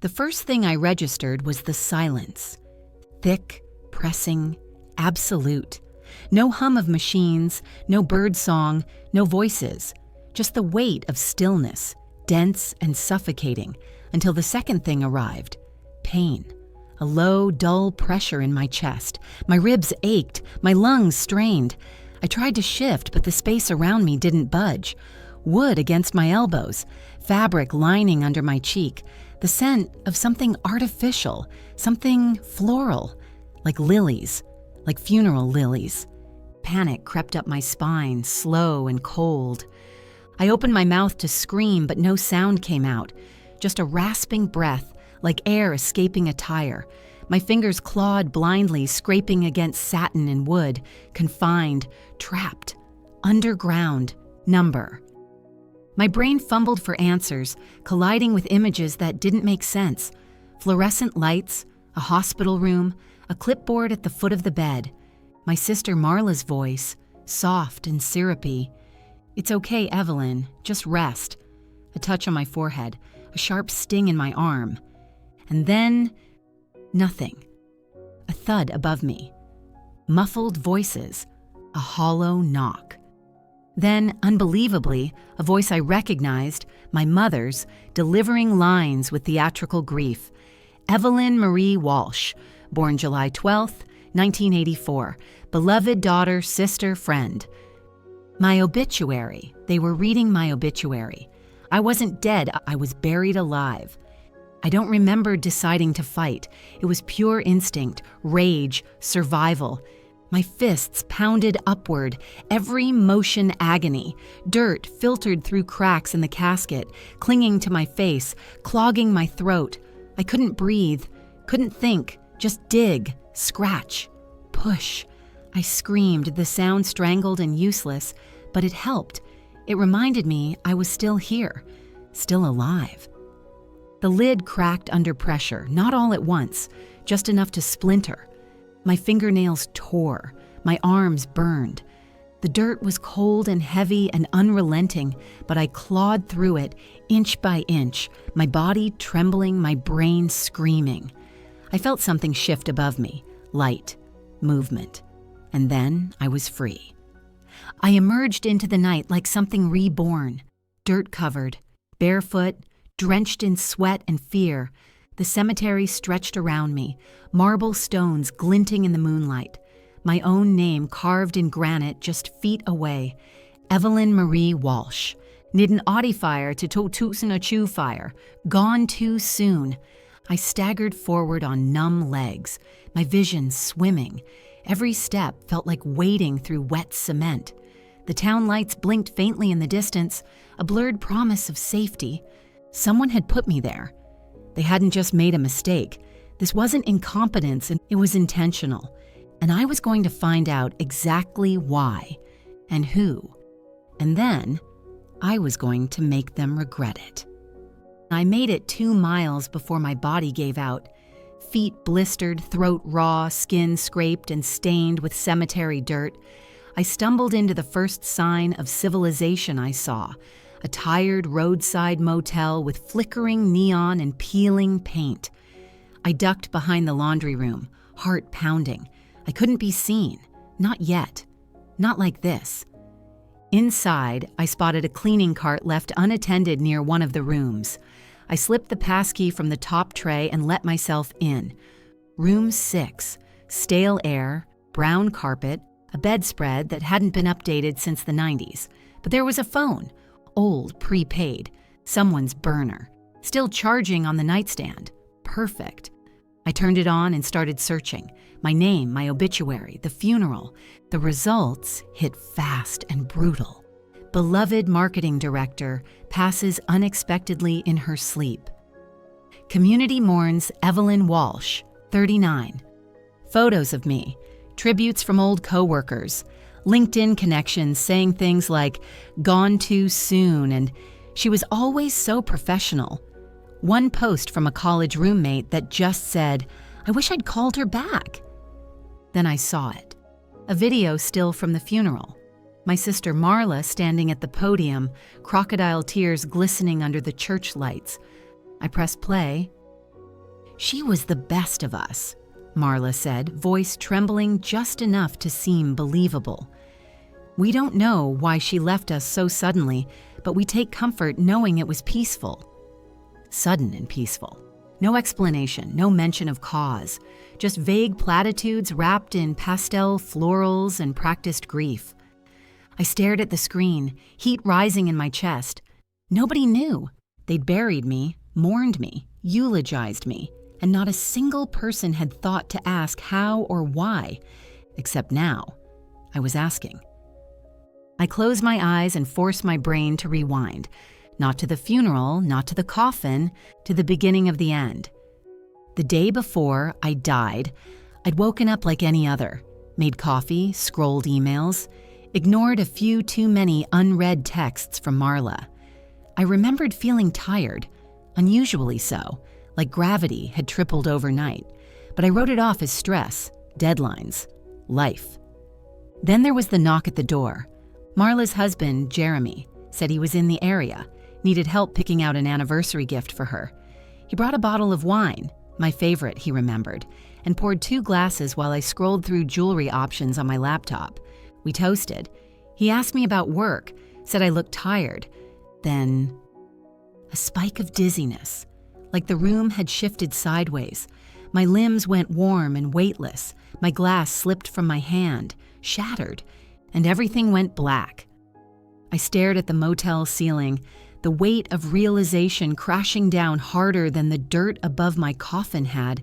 The first thing I registered was the silence. Thick, pressing, absolute. No hum of machines, no bird song, no voices. Just the weight of stillness, dense and suffocating, until the second thing arrived. Pain. A low, dull pressure in my chest. My ribs ached, my lungs strained. I tried to shift, but the space around me didn't budge. Wood against my elbows, fabric lining under my cheek, the scent of something artificial, something floral, like lilies, like funeral lilies. Panic crept up my spine, slow and cold. I opened my mouth to scream, but no sound came out, just a rasping breath, like air escaping a tire. My fingers clawed blindly, scraping against satin and wood, confined, trapped, underground, number. My brain fumbled for answers, colliding with images that didn't make sense. Fluorescent lights, a hospital room, a clipboard at the foot of the bed. My sister Marla's voice, soft and syrupy. "It's okay, Evelyn, just rest." A touch on my forehead, a sharp sting in my arm. And then, nothing. A thud above me. Muffled voices. A hollow knock. Then, unbelievably, a voice I recognized, my mother's, delivering lines with theatrical grief. Evelyn Marie Walsh, born July 12th, 1984. Beloved daughter, sister, friend. My obituary. They were reading my obituary. I wasn't dead, I was buried alive. I don't remember deciding to fight. It was pure instinct, rage, survival. My fists pounded upward, every motion agony. Dirt filtered through cracks in the casket, clinging to my face, clogging my throat. I couldn't breathe, couldn't think, just dig, scratch, push. I screamed, the sound strangled and useless, but it helped. It reminded me I was still here, still alive. The lid cracked under pressure, not all at once, just enough to splinter. My fingernails tore, my arms burned. The dirt was cold and heavy and unrelenting, but I clawed through it, inch by inch, my body trembling, my brain screaming. I felt something shift above me, light, movement, and then I was free. I emerged into the night like something reborn, dirt-covered, barefoot, drenched in sweat and fear. The cemetery stretched around me, marble stones glinting in the moonlight. My own name carved in granite just feet away. Evelyn Marie Walsh. 1984 til 2020, gone too soon. I staggered forward on numb legs, my vision swimming. Every step felt like wading through wet cement. The town lights blinked faintly in the distance, a blurred promise of safety. Someone had put me there. They hadn't just made a mistake. This wasn't incompetence, and it was intentional. And I was going to find out exactly why and who. And then I was going to make them regret it. I made it 2 miles before my body gave out. Feet blistered, throat raw, skin scraped and stained with cemetery dirt. I stumbled into the first sign of civilization I saw. A tired roadside motel with flickering neon and peeling paint. I ducked behind the laundry room, heart pounding. I couldn't be seen. Not yet. Not like this. Inside, I spotted a cleaning cart left unattended near one of the rooms. I slipped the passkey from the top tray and let myself in. Room 6. Stale air, brown carpet, a bedspread that hadn't been updated since the 90s. But there was a phone. Old, prepaid, someone's burner, still charging on the nightstand. Perfect. I turned it on and started searching. My name, my obituary, the funeral. The results hit fast and brutal. Beloved marketing director passes unexpectedly in her sleep. Community mourns Evelyn Walsh, 39. Photos of me, tributes from old coworkers, LinkedIn connections saying things like, gone too soon, and she was always so professional. One post from a college roommate that just said, I wish I'd called her back. Then I saw it. A video still from the funeral. My sister Marla standing at the podium, crocodile tears glistening under the church lights. I pressed play, "She was the best of us," Marla said, voice trembling just enough to seem believable. "We don't know why she left us so suddenly, but we take comfort knowing it was peaceful." Sudden and peaceful. No explanation, no mention of cause, just vague platitudes wrapped in pastel florals and practiced grief. I stared at the screen, heat rising in my chest. Nobody knew. They'd buried me, mourned me, eulogized me, and not a single person had thought to ask how or why, except now. I was asking. I closed my eyes and forced my brain to rewind. Not to the funeral, not to the coffin, to the beginning of the end. The day before I died, I'd woken up like any other, made coffee, scrolled emails, ignored a few too many unread texts from Marla. I remembered feeling tired, unusually so, like gravity had tripled overnight, but I wrote it off as stress, deadlines, life. Then there was the knock at the door. Marla's husband, Jeremy, said he was in the area, needed help picking out an anniversary gift for her. He brought a bottle of wine, my favorite, he remembered, and poured 2 glasses while I scrolled through jewelry options on my laptop. We toasted. He asked me about work, said I looked tired. Then, a spike of dizziness, like the room had shifted sideways. My limbs went warm and weightless. My glass slipped from my hand, shattered, and everything went black. I stared at the motel ceiling, the weight of realization crashing down harder than the dirt above my coffin had.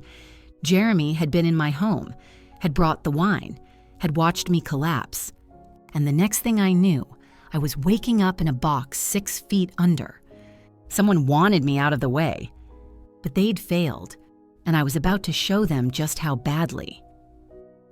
Jeremy had been in my home, had brought the wine, had watched me collapse. And the next thing I knew, I was waking up in a box 6 feet under. Someone wanted me out of the way, but they'd failed, and I was about to show them just how badly.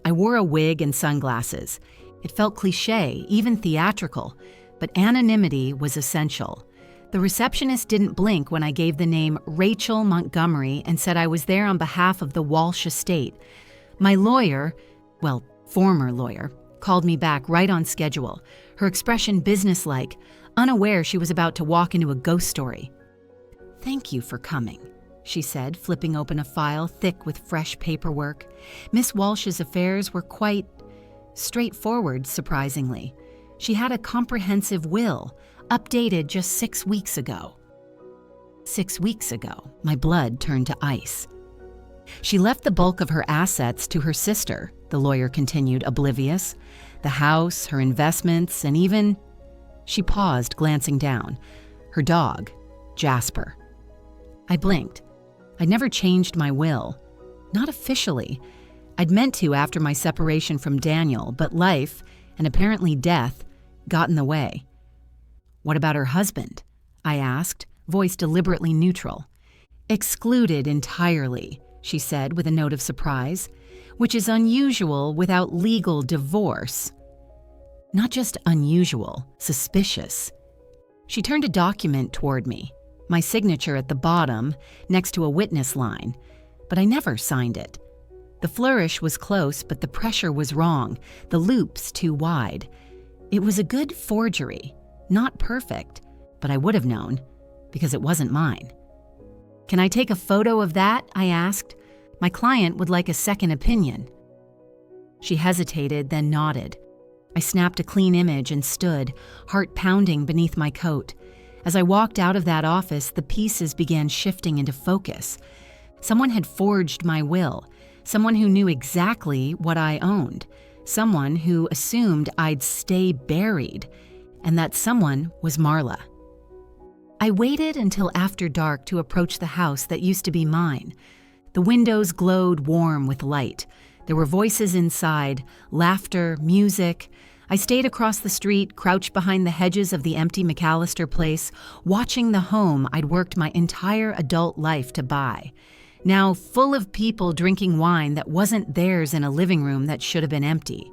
I wore a wig and sunglasses. It felt cliché, even theatrical, but anonymity was essential. The receptionist didn't blink when I gave the name Rachel Montgomery and said I was there on behalf of the Walsh estate. My lawyer, well, former lawyer, called me back right on schedule, her expression businesslike, unaware she was about to walk into a ghost story. "Thank you for coming," she said, flipping open a file thick with fresh paperwork. Miss Walsh's affairs were quite straightforward, surprisingly. She had a comprehensive will, updated just 6 weeks ago. 6 weeks ago, my blood turned to ice. She left the bulk of her assets to her sister, the lawyer continued, oblivious. The house, her investments, and even... She paused, glancing down. Her dog, Jasper. I blinked. I'd never changed my will. Not officially. I'd meant to after my separation from Daniel, but life, and apparently death, got in the way. "What about her husband?" I asked, voice deliberately neutral. "Excluded entirely," she said with a note of surprise, "which is unusual without legal divorce." Not just unusual, suspicious. She turned a document toward me, my signature at the bottom, next to a witness line, but I never signed it. The flourish was close, but the pressure was wrong, the loops too wide. It was a good forgery. Not perfect, but I would have known, because it wasn't mine. "Can I take a photo of that?" I asked. "My client would like a second opinion." She hesitated, then nodded. I snapped a clean image and stood, heart pounding beneath my coat. As I walked out of that office, the pieces began shifting into focus. Someone had forged my will, someone who knew exactly what I owned, someone who assumed I'd stay buried. And that someone was Marla. I waited until after dark to approach the house that used to be mine. The windows glowed warm with light. There were voices inside, laughter, music. I stayed across the street, crouched behind the hedges of the empty McAllister place, watching the home I'd worked my entire adult life to buy. Now full of people drinking wine that wasn't theirs in a living room that should have been empty.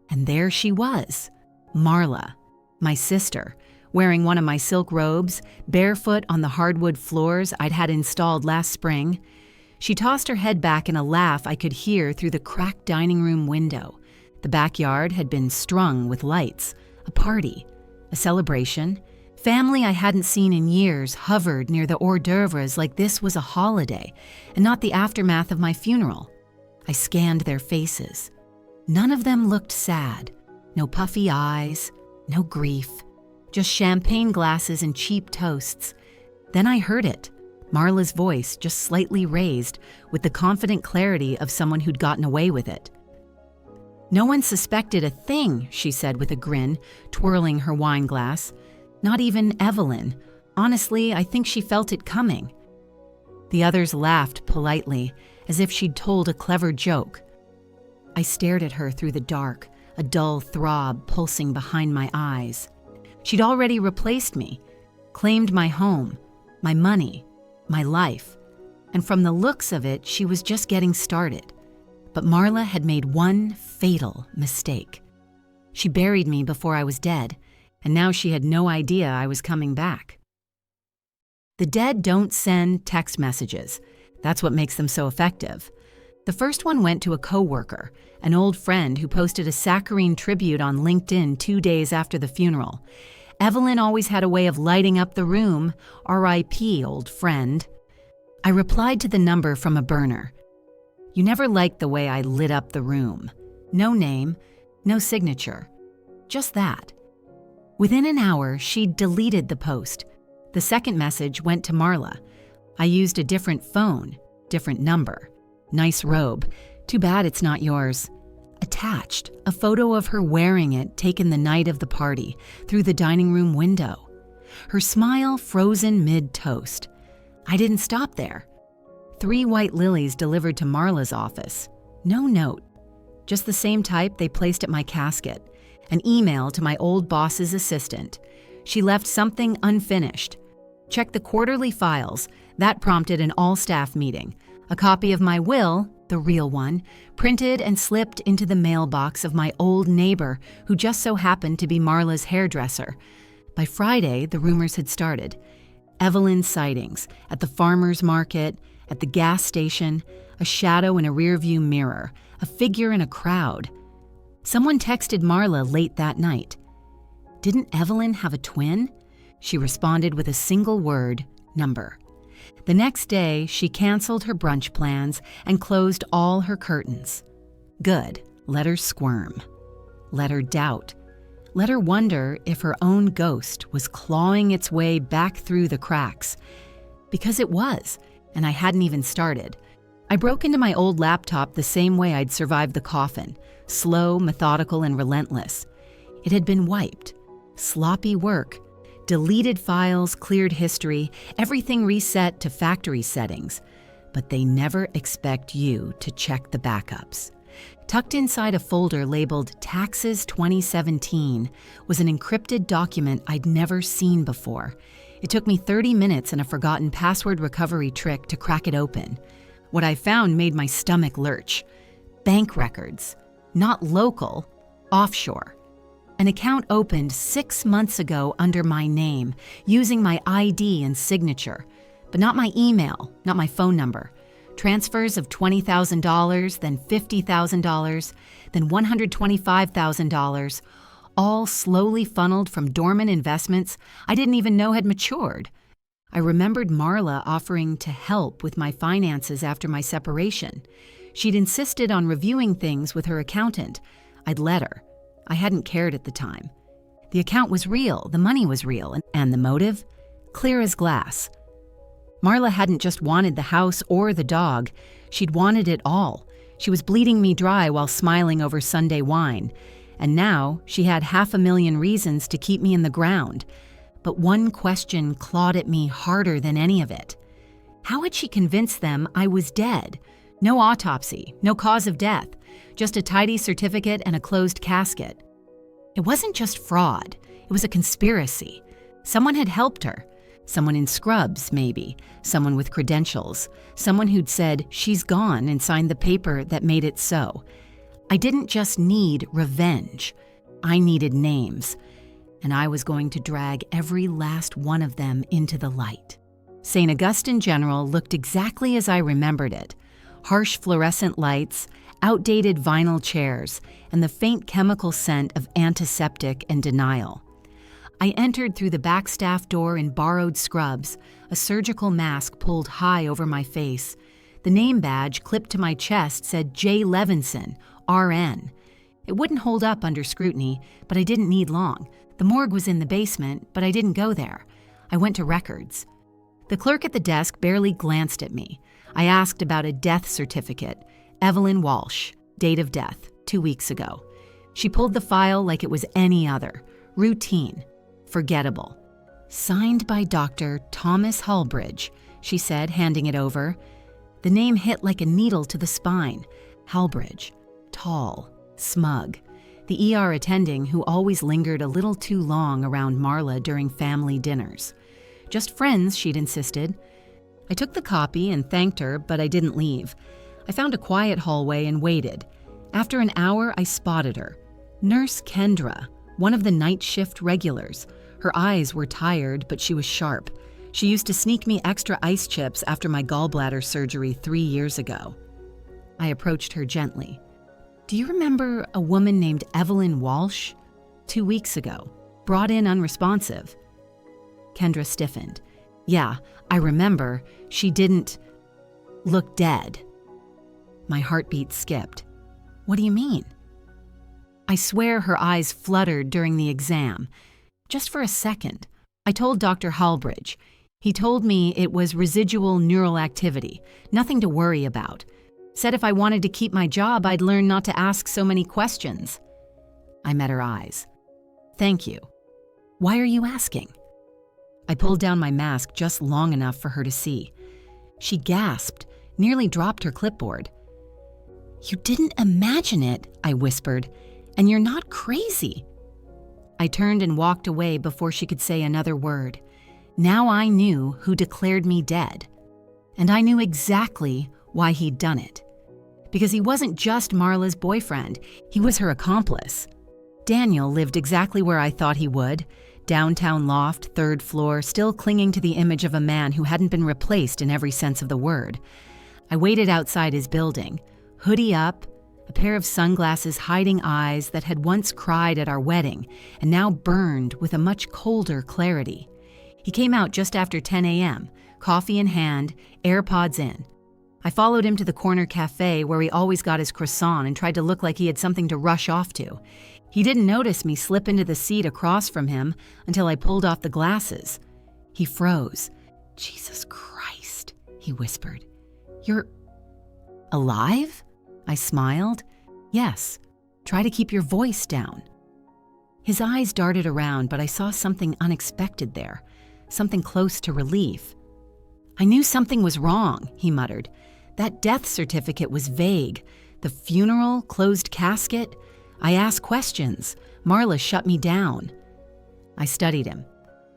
And there she was, Marla. My sister, wearing one of my silk robes, barefoot on the hardwood floors I'd had installed last spring. She tossed her head back in a laugh I could hear through the cracked dining room window. The backyard had been strung with lights, a party, a celebration. Family I hadn't seen in years hovered near the hors d'oeuvres like this was a holiday and not the aftermath of my funeral. I scanned their faces. None of them looked sad. No puffy eyes, no grief, just champagne glasses and cheap toasts. Then I heard it, Marla's voice just slightly raised with the confident clarity of someone who'd gotten away with it. "No one suspected a thing," she said with a grin, twirling her wine glass. "Not even Evelyn. Honestly, I think she felt it coming." The others laughed politely, as if she'd told a clever joke. I stared at her through the dark, a dull throb pulsing behind my eyes. She'd already replaced me, claimed my home, my money, my life, and from the looks of it, she was just getting started. But Marla had made one fatal mistake. She buried me before I was dead, and now she had no idea I was coming back. The dead don't send text messages. That's what makes them so effective. The first one went to a coworker, an old friend who posted a saccharine tribute on LinkedIn 2 days after the funeral. Evelyn always had a way of lighting up the room. R.I.P., old friend. I replied to the number from a burner. You never liked the way I lit up the room. No name, no signature. Just that. Within an hour, she'd deleted the post. The second message went to Marla. I used a different phone, different number. Nice robe. Too bad it's not yours. Attached, a photo of her wearing it taken the night of the party, through the dining room window. Her smile frozen mid-toast. I didn't stop there. 3 white lilies delivered to Marla's office. No note. Just the same type they placed at my casket. An email to my old boss's assistant. She left something unfinished. Check the quarterly files. That prompted an all-staff meeting. A copy of my will, the real one, printed and slipped into the mailbox of my old neighbor, who just so happened to be Marla's hairdresser. By Friday, the rumors had started. Evelyn sightings, at the farmer's market, at the gas station, a shadow in a rearview mirror, a figure in a crowd. Someone texted Marla late that night. Didn't Evelyn have a twin? She responded with a single word, number. The next day, she canceled her brunch plans and closed all her curtains. Good. Let her squirm. Let her doubt. Let her wonder if her own ghost was clawing its way back through the cracks. Because it was, and I hadn't even started. I broke into my old laptop the same way I'd survived the coffin, slow, methodical, and relentless. It had been wiped. Sloppy work. Deleted files, cleared history, everything reset to factory settings. But they never expect you to check the backups. Tucked inside a folder labeled Taxes 2017 was an encrypted document I'd never seen before. It took me 30 minutes and a forgotten password recovery trick to crack it open. What I found made my stomach lurch. Bank records. Not local, offshore. An account opened 6 months ago under my name, using my ID and signature, but not my email, not my phone number. Transfers of $20,000, then $50,000, then $125,000, all slowly funneled from dormant investments I didn't even know had matured. I remembered Marla offering to help with my finances after my separation. She'd insisted on reviewing things with her accountant. I'd let her. I hadn't cared at the time. The account was real, the money was real, and the motive? Clear as glass. Marla hadn't just wanted the house or the dog. She'd wanted it all. She was bleeding me dry while smiling over Sunday wine. And now she had 500,000 reasons to keep me in the ground. But one question clawed at me harder than any of it. How had she convinced them I was dead? No autopsy, no cause of death, just a tidy certificate and a closed casket. It wasn't just fraud, it was a conspiracy. Someone had helped her. Someone in scrubs, maybe. Someone with credentials. Someone who'd said, she's gone, and signed the paper that made it so. I didn't just need revenge. I needed names. And I was going to drag every last one of them into the light. St. Augustine General looked exactly as I remembered it. Harsh fluorescent lights, outdated vinyl chairs, and the faint chemical scent of antiseptic and denial. I entered through the back staff door in borrowed scrubs, a surgical mask pulled high over my face. The name badge clipped to my chest said J. Levinson, RN. It wouldn't hold up under scrutiny, but I didn't need long. The morgue was in the basement, but I didn't go there. I went to records. The clerk at the desk barely glanced at me. I asked about a death certificate. Evelyn Walsh, date of death, 2 weeks ago. She pulled the file like it was any other. Routine. Forgettable. Signed by Dr. Thomas Halbridge, she said, handing it over. The name hit like a needle to the spine. Halbridge. Tall. Smug. The ER attending who always lingered a little too long around Marla during family dinners. Just friends, she'd insisted. I took the copy and thanked her, but I didn't leave. I found a quiet hallway and waited. After an hour, I spotted her. Nurse Kendra, one of the night shift regulars. Her eyes were tired, but she was sharp. She used to sneak me extra ice chips after my gallbladder surgery 3 years ago. I approached her gently. Do you remember a woman named Evelyn Walsh? 2 weeks ago, brought in unresponsive. Kendra stiffened. Yeah, I remember. She didn't look dead. My heartbeat skipped. What do you mean? I swear her eyes fluttered during the exam. Just for a second. I told Dr. Halbridge. He told me it was residual neural activity, nothing to worry about. Said if I wanted to keep my job, I'd learn not to ask so many questions. I met her eyes. Thank you. Why are you asking? I pulled down my mask just long enough for her to see. She gasped, nearly dropped her clipboard. You didn't imagine it, I whispered, and you're not crazy. I turned and walked away before she could say another word. Now I knew who declared me dead. And I knew exactly why he'd done it. Because he wasn't just Marla's boyfriend, he was her accomplice. Daniel lived exactly where I thought he would. Downtown loft, 3rd floor, still clinging to the image of a man who hadn't been replaced in every sense of the word. I waited outside his building, hoodie up, a pair of sunglasses hiding eyes that had once cried at our wedding and now burned with a much colder clarity. He came out just after 10 a.m., coffee in hand, AirPods in. I followed him to the corner cafe where he always got his croissant and tried to look like he had something to rush off to. He didn't notice me slip into the seat across from him until I pulled off the glasses. He froze. Jesus Christ, he whispered. You're alive? I smiled. Yes. Try to keep your voice down. His eyes darted around, but I saw something unexpected there, something close to relief. I knew something was wrong, he muttered. That death certificate was vague. The funeral, closed casket. I asked questions. Marla shut me down. I studied him.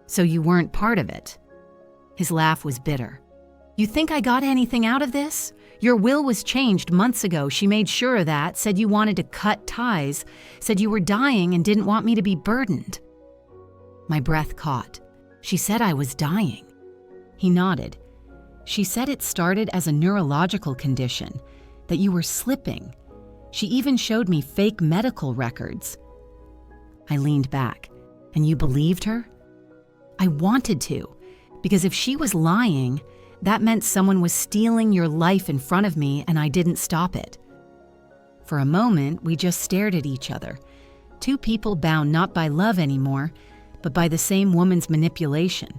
So you weren't part of it? His laugh was bitter. You think I got anything out of this? Your will was changed months ago. She made sure of that, said you wanted to cut ties, said you were dying and didn't want me to be burdened. My breath caught. She said I was dying. He nodded. She said it started as a neurological condition, that you were slipping. She even showed me fake medical records. I leaned back. And you believed her? I wanted to, because if she was lying, that meant someone was stealing your life in front of me and I didn't stop it. For a moment, we just stared at each other. Two people bound not by love anymore, but by the same woman's manipulation.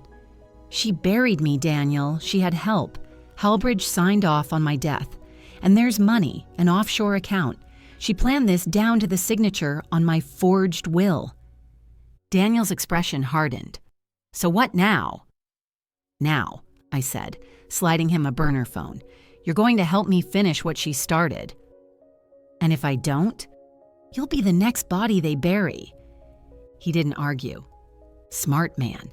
She buried me, Daniel. She had help. Halbridge signed off on my death. And there's money, an offshore account. She planned this down to the signature on my forged will. Daniel's expression hardened. So what now? Now, I said, sliding him a burner phone. You're going to help me finish what she started. And if I don't, you'll be the next body they bury. He didn't argue. Smart man.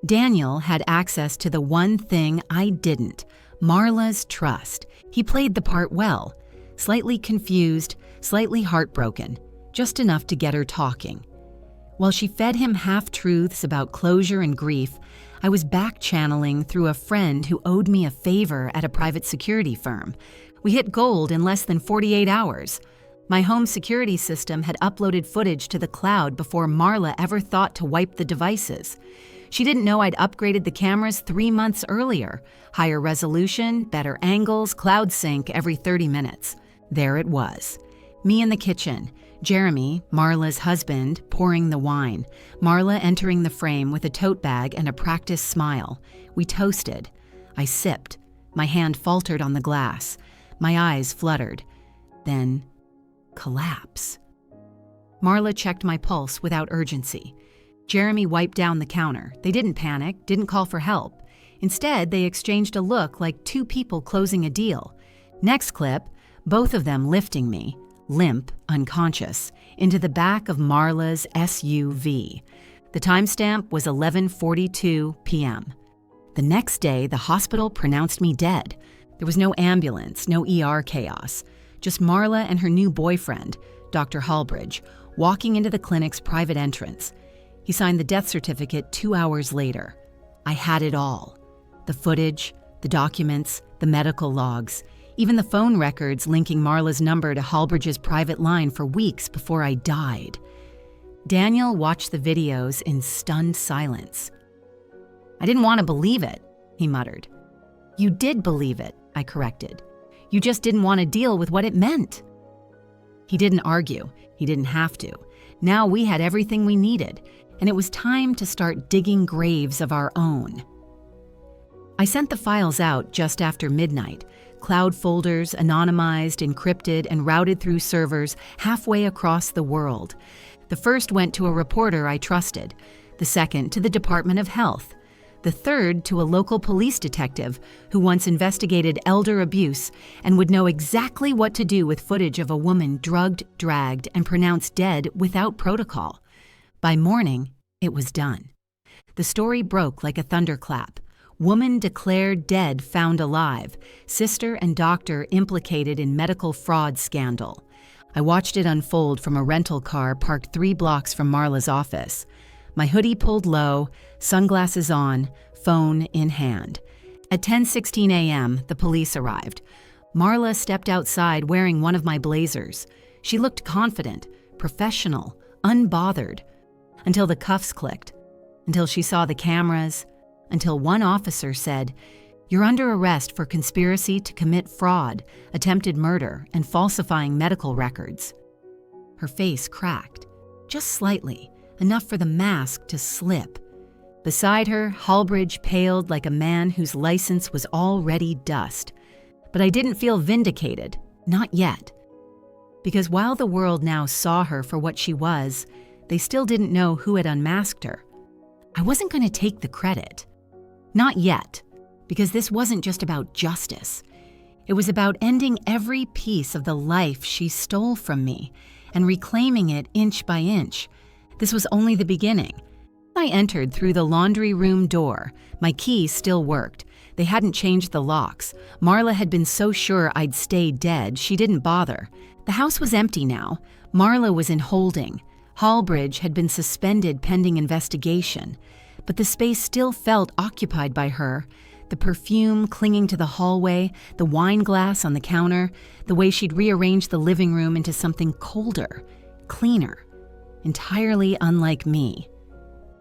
Daniel had access to the one thing I didn't, Marla's trust. He played the part well, slightly confused, slightly heartbroken, just enough to get her talking. While she fed him half-truths about closure and grief, I was back-channeling through a friend who owed me a favor at a private security firm. We hit gold in less than 48 hours. My home security system had uploaded footage to the cloud before Marla ever thought to wipe the devices. She didn't know I'd upgraded the cameras 3 months earlier. Higher resolution, better angles, cloud sync every 30 minutes. There it was. Me in the kitchen. Jeremy, Marla's husband, pouring the wine. Marla entering the frame with a tote bag and a practiced smile. We toasted. I sipped. My hand faltered on the glass. My eyes fluttered. Then, collapse. Marla checked my pulse without urgency. Jeremy wiped down the counter. They didn't panic, didn't call for help. Instead, they exchanged a look like two people closing a deal. Next clip, both of them lifting me, limp, unconscious, into the back of Marla's SUV. The timestamp was 11:42 p.m. The next day, the hospital pronounced me dead. There was no ambulance, no ER chaos. Just Marla and her new boyfriend, Dr. Halbridge, walking into the clinic's private entrance. He signed the death certificate 2 hours later. I had it all. The footage, the documents, the medical logs, even the phone records linking Marla's number to Halbridge's private line for weeks before I died. Daniel watched the videos in stunned silence. "I didn't want to believe it," he muttered. "You did believe it," I corrected. "You just didn't want to deal with what it meant." He didn't argue. He didn't have to. Now we had everything we needed, and it was time to start digging graves of our own. I sent the files out just after midnight. Cloud folders, anonymized, encrypted, and routed through servers halfway across the world. The first went to a reporter I trusted, the second to the Department of Health, the third to a local police detective who once investigated elder abuse and would know exactly what to do with footage of a woman drugged, dragged, and pronounced dead without protocol. By morning, it was done. The story broke like a thunderclap. Woman declared dead, found alive. Sister and doctor implicated in medical fraud scandal. I watched it unfold from a rental car parked 3 blocks from Marla's office. My hoodie pulled low, sunglasses on, phone in hand. At 10:16 a.m., the police arrived. Marla stepped outside wearing one of my blazers. She looked confident, professional, unbothered. Until the cuffs clicked. Until she saw the cameras. Until one officer said, "You're under arrest for conspiracy to commit fraud, attempted murder, and falsifying medical records." Her face cracked, just slightly, enough for the mask to slip. Beside her, Halbridge paled like a man whose license was already dust. But I didn't feel vindicated, not yet. Because while the world now saw her for what she was, they still didn't know who had unmasked her. I wasn't going to take the credit. Not yet, because this wasn't just about justice. It was about ending every piece of the life she stole from me and reclaiming it inch by inch. This was only the beginning. I entered through the laundry room door. My key still worked. They hadn't changed the locks. Marla had been so sure I'd stay dead, she didn't bother. The house was empty now. Marla was in holding. Halbridge had been suspended pending investigation. But the space still felt occupied by her. The perfume clinging to the hallway, the wine glass on the counter, the way she'd rearranged the living room into something colder, cleaner, entirely unlike me.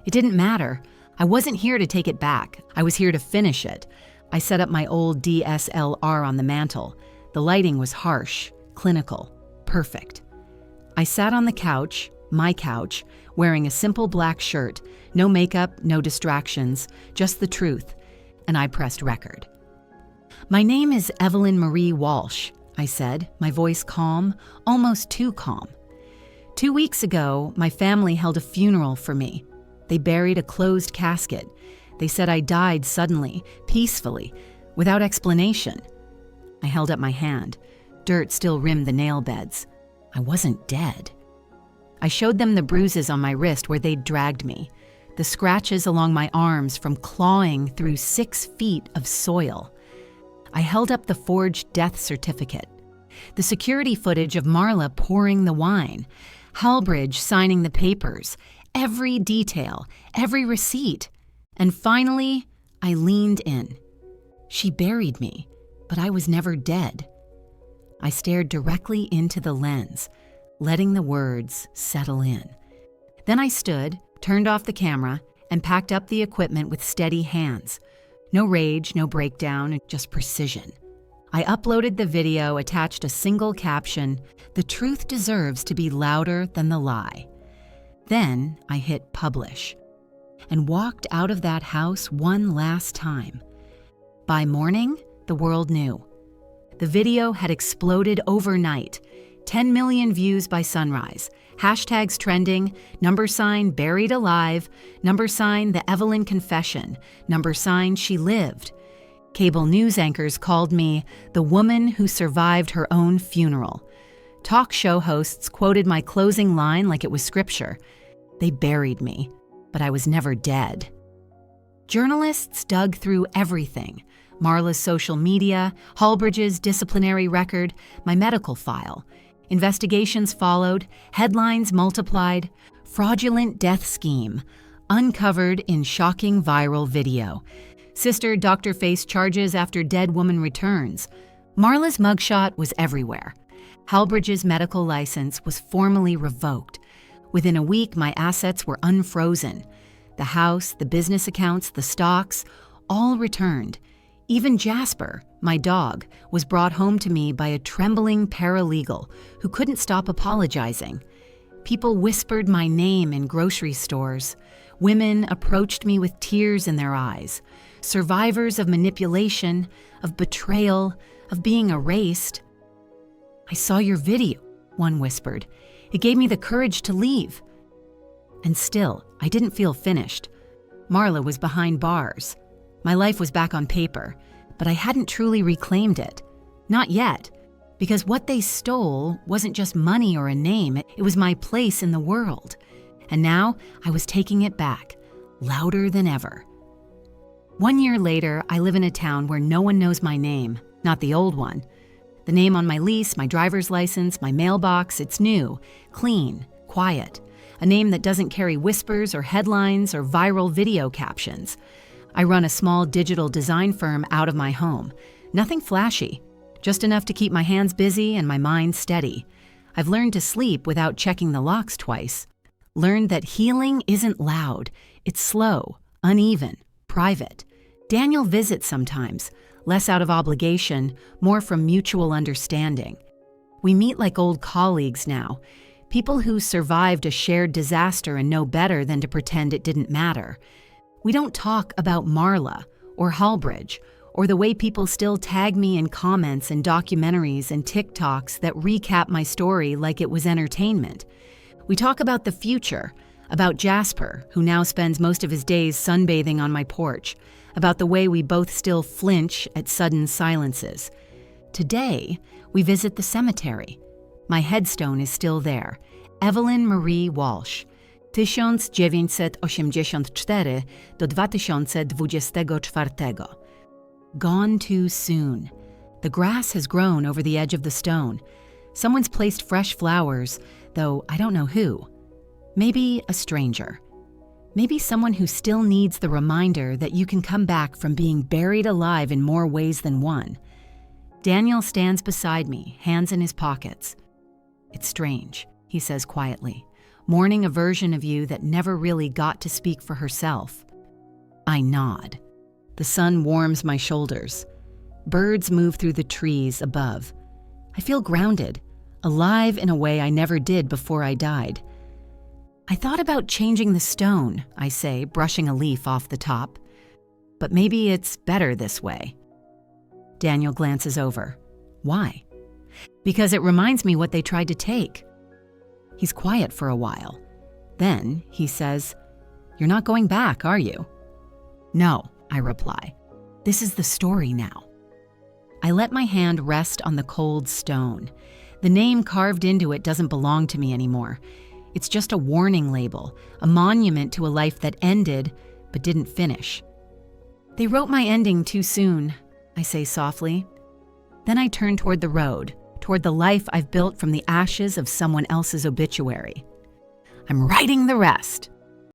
It didn't matter. I wasn't here to take it back. I was here to finish it. I set up my old DSLR on the mantel. The lighting was harsh, clinical, perfect. I sat on the couch, my couch, wearing a simple black shirt, no makeup, no distractions, just the truth, and I pressed record. "My name is Evelyn Marie Walsh," I said, my voice calm, almost too calm. 2 weeks ago, my family held a funeral for me. They buried a closed casket. They said I died suddenly, peacefully, without explanation. I held up my hand. Dirt still rimmed the nail beds. I wasn't dead. I showed them the bruises on my wrist where they'd dragged me, the scratches along my arms from clawing through 6 feet of soil. I held up the forged death certificate, the security footage of Marla pouring the wine, Halbridge signing the papers, every detail, every receipt. And finally, I leaned in. She buried me, but I was never dead. I stared directly into the lens, letting the words settle in. Then I stood, turned off the camera, and packed up the equipment with steady hands. No rage, no breakdown, just precision. I uploaded the video, attached a single caption, "The truth deserves to be louder than the lie." Then I hit publish and walked out of that house one last time. By morning, the world knew. The video had exploded overnight. 10 million views by sunrise. Hashtags trending, #, buried alive, #, the Evelyn confession, #, she lived. Cable news anchors called me the woman who survived her own funeral. Talk show hosts quoted my closing line like it was scripture. They buried me, but I was never dead. Journalists dug through everything. Marla's social media, Halbridge's disciplinary record, my medical file. Investigations followed, headlines multiplied, fraudulent death scheme, uncovered in shocking viral video. Sister doctor faced charges after dead woman returns. Marla's mugshot was everywhere. Halbridge's medical license was formally revoked. Within a week, my assets were unfrozen. The house, the business accounts, the stocks, all returned. Even Jasper, my dog, was brought home to me by a trembling paralegal who couldn't stop apologizing. People whispered my name in grocery stores. Women approached me with tears in their eyes. Survivors of manipulation, of betrayal, of being erased. "I saw your video," one whispered. "It gave me the courage to leave." And still, I didn't feel finished. Marla was behind bars. My life was back on paper, but I hadn't truly reclaimed it. Not yet, because what they stole wasn't just money or a name, it was my place in the world. And now I was taking it back, louder than ever. 1 year later, I live in a town where no one knows my name, not the old one. The name on my lease, my driver's license, my mailbox, it's new, clean, quiet. A name that doesn't carry whispers or headlines or viral video captions. I run a small digital design firm out of my home. Nothing flashy, just enough to keep my hands busy and my mind steady. I've learned to sleep without checking the locks twice. Learned that healing isn't loud. It's slow, uneven, private. Daniel visits sometimes, less out of obligation, more from mutual understanding. We meet like old colleagues now, people who survived a shared disaster and know better than to pretend it didn't matter. We don't talk about Marla or Halbridge or the way people still tag me in comments and documentaries and TikToks that recap my story like it was entertainment. We talk about the future, about Jasper, who now spends most of his days sunbathing on my porch, about the way we both still flinch at sudden silences. Today, we visit the cemetery. My headstone is still there. Evelyn Marie Walsh, 1984 do 2024. Gone too soon. The grass has grown over the edge of the stone. Someone's placed fresh flowers, though I don't know who. Maybe a stranger. Maybe someone who still needs the reminder that you can come back from being buried alive in more ways than one. Daniel stands beside me, hands in his pockets. "It's strange," he says quietly, mourning a version of you that never really got to speak for herself. I nod. The sun warms my shoulders. Birds move through the trees above. I feel grounded, alive in a way I never did before I died. "I thought about changing the stone," I say, brushing a leaf off the top. "But maybe it's better this way." Daniel glances over. "Why?" "Because it reminds me what they tried to take." He's quiet for a while. Then he says, "You're not going back, are you?" "No," I reply. "This is the story now." I let my hand rest on the cold stone. The name carved into it doesn't belong to me anymore. It's just a warning label, a monument to a life that ended but didn't finish. "They wrote my ending too soon," I say softly. Then I turn toward the road, toward the life I've built from the ashes of someone else's obituary. I'm writing the rest.